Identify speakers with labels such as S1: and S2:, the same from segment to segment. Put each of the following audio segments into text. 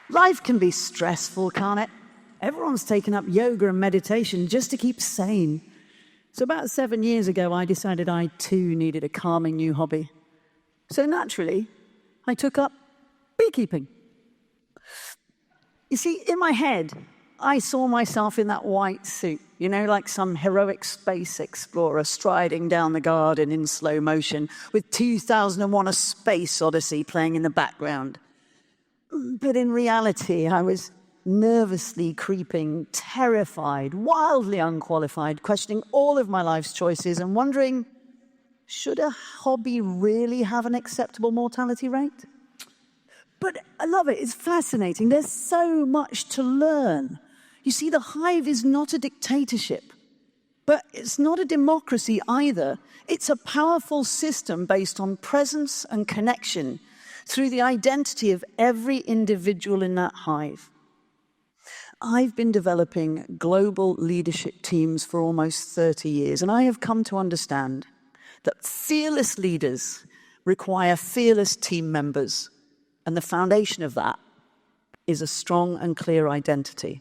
S1: Life can be stressful, can't it? Everyone's taken up yoga and meditation just to keep sane. So about 7 years ago, I decided I too needed a calming new hobby. So naturally, I took up beekeeping. You see, in my head, I saw myself in that white suit, you know, like some heroic space explorer striding down the garden in slow motion with 2001: A Space Odyssey playing in the background. But in reality, I was nervously creeping, terrified, wildly unqualified, questioning all of my life's choices and wondering, should a hobby really have an acceptable mortality rate? But I love it. It's fascinating. There's so much to learn. You see, the hive is not a dictatorship, but it's not a democracy either. It's a powerful system based on presence and connection through the identity of every individual in that hive. I've been developing global leadership teams for almost 30 years, and I have come to understand that fearless leaders require fearless team members, and the foundation of that is a strong and clear identity.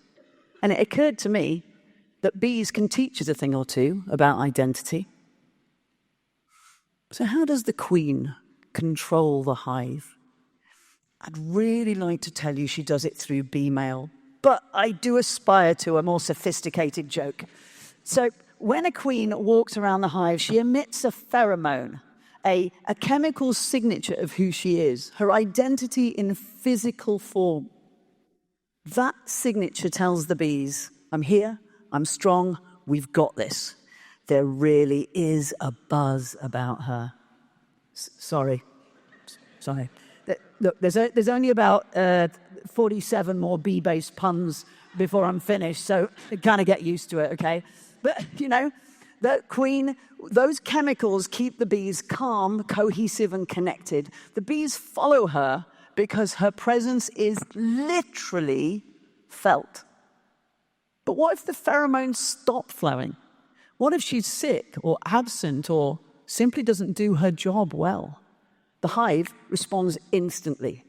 S1: And it occurred to me that bees can teach us a thing or two about identity. So how does the queen control the hive? I'd really like to tell you she does it through bee mail, but I do aspire to a more sophisticated joke. So when a queen walks around the hive, she emits a pheromone, a chemical signature of who she is, her identity in physical form. That signature tells the bees, I'm here, I'm strong, we've got this. There really is a buzz about her. Sorry. Look, there's only about 47 more bee-based puns before I'm finished, so kind of get used to it, okay? But, you know, the queen, those chemicals keep the bees calm, cohesive, and connected. The bees follow her because her presence is literally felt. But what if the pheromones stop flowing? What if she's sick or absent or simply doesn't do her job well? The hive responds instantly.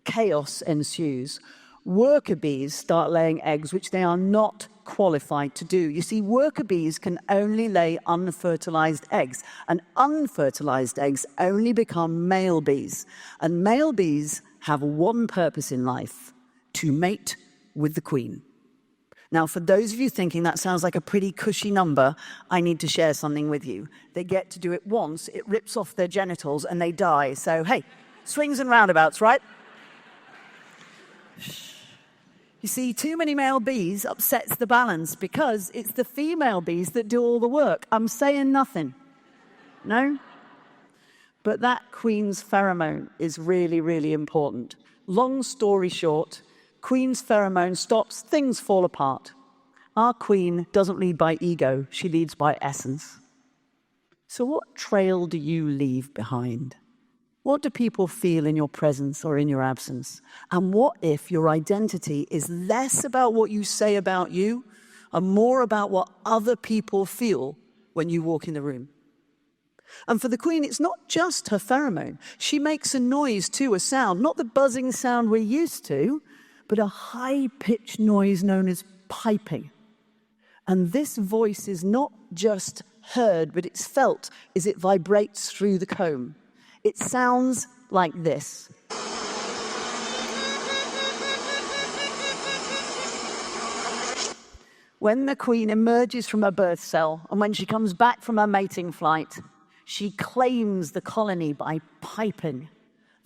S1: Chaos ensues. Worker bees start laying eggs which they are not qualified to do. You see, worker bees can only lay unfertilized eggs, and unfertilized eggs only become male bees. And male bees have one purpose in life: to mate with the queen. Now, for those of you thinking that sounds like a pretty cushy number, I need to share something with you. They get to do it once, it rips off their genitals, and they die. So, hey, swings and roundabouts, right? You see, too many male bees upsets the balance because it's the female bees that do all the work. I'm saying nothing. No? But that queen's pheromone is really, really important. Long story short, queen's pheromone stops, things fall apart. Our queen doesn't lead by ego, she leads by essence. So what trail do you leave behind? What do people feel in your presence or in your absence? And what if your identity is less about what you say about you and more about what other people feel when you walk in the room? And for the queen, it's not just her pheromone. She makes a noise too, a sound, not the buzzing sound we're used to, but a high-pitched noise known as piping. And this voice is not just heard, but it's felt as it vibrates through the comb. It sounds like this. When the queen emerges from her birth cell and when she comes back from her mating flight, she claims the colony by piping.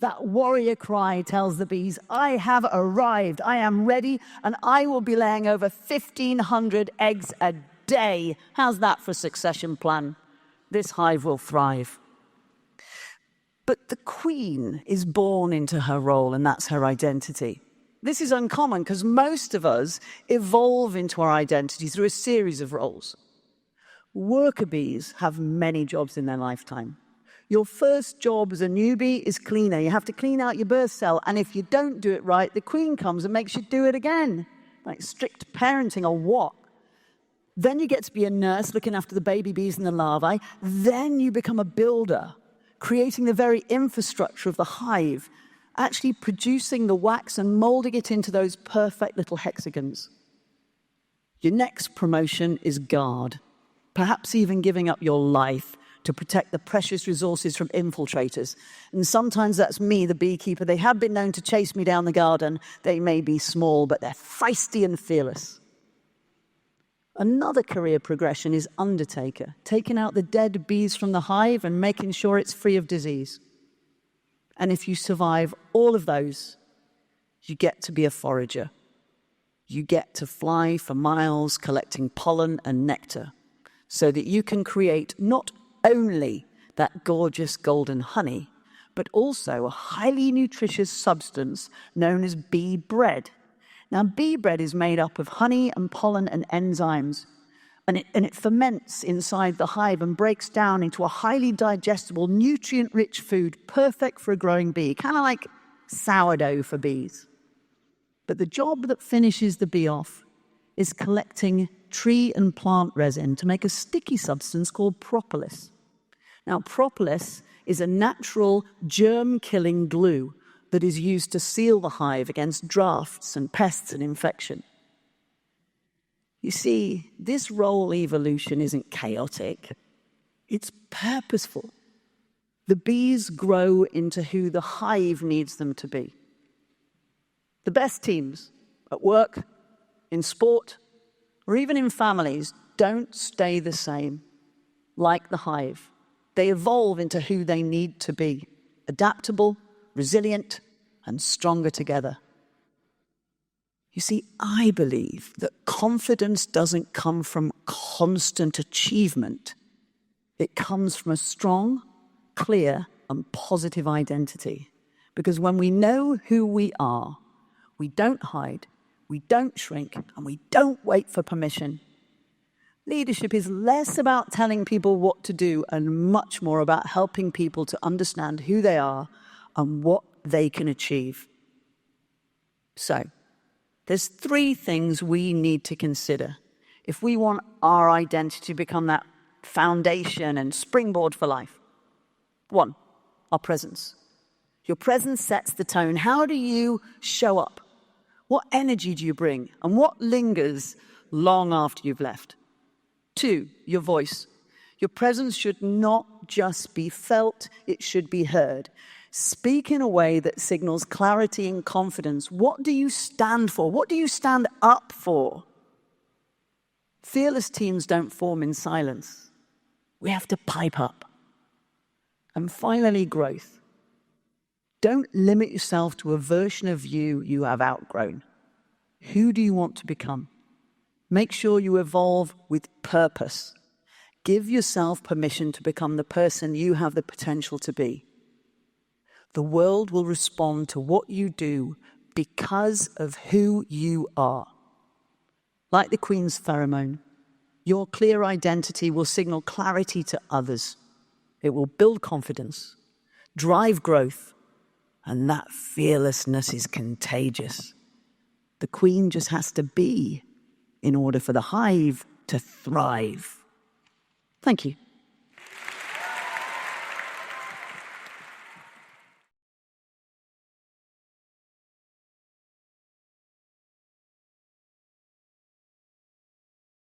S1: That warrior cry tells the bees, I have arrived, I am ready, and I will be laying over 1,500 eggs a day. How's that for a succession plan? This hive will thrive. But the queen is born into her role, and that's her identity. This is uncommon because most of us evolve into our identity through a series of roles. Worker bees have many jobs in their lifetime. Your first job as a newbie is cleaner. You have to clean out your birth cell, and if you don't do it right, the queen comes and makes you do it again. Like strict parenting or what? Then you get to be a nurse looking after the baby bees and the larvae. Then you become a builder, creating the very infrastructure of the hive. actually producing the wax and molding it into those perfect little hexagons. Your next promotion is guard, perhaps even giving up your life to protect the precious resources from infiltrators. And sometimes that's me, the beekeeper. They have been known to chase me down the garden. They may be small, but they're feisty and fearless. Another career progression is undertaker, taking out the dead bees from the hive and making sure it's free of disease. And if you survive all of those, you get to be a forager. You get to fly for miles collecting pollen and nectar so that you can create not only that gorgeous golden honey, but also a highly nutritious substance known as bee bread. Now, bee bread is made up of honey and pollen and enzymes, and it ferments inside the hive and breaks down into a highly digestible, nutrient-rich food perfect for a growing bee, kind of like sourdough for bees. But the job that finishes the bee off is collecting tree and plant resin to make a sticky substance called propolis. Now, propolis is a natural germ-killing glue that is used to seal the hive against drafts and pests and infection. You see, this role evolution isn't chaotic. It's purposeful. The bees grow into who the hive needs them to be. The best teams at work, in sport, or even in families don't stay the same like the hive. They evolve into who they need to be, adaptable, resilient, and stronger together. You see, I believe that confidence doesn't come from constant achievement. It comes from a strong, clear, and positive identity. Because when we know who we are, we don't hide, we don't shrink, and we don't wait for permission. Leadership is less about telling people what to do and much more about helping people to understand who they are and what they can achieve. So, there's 3 things we need to consider if we want our identity to become that foundation and springboard for life. 1, our presence. Your presence sets the tone. How do you show up? What energy do you bring? And what lingers long after you've left? 2, your voice. Your presence should not just be felt, it should be heard. Speak in a way that signals clarity and confidence. What do you stand for? What do you stand up for? Fearless teams don't form in silence. We have to pipe up. And finally, growth. Don't limit yourself to a version of you have outgrown. Who do you want to become? Make sure you evolve with purpose. Give yourself permission to become the person you have the potential to be. The world will respond to what you do because of who you are. Like the Queen's pheromone, your clear identity will signal clarity to others. It will build confidence, drive growth, and that fearlessness is contagious. The Queen just has to be in order for the hive to thrive. Thank you.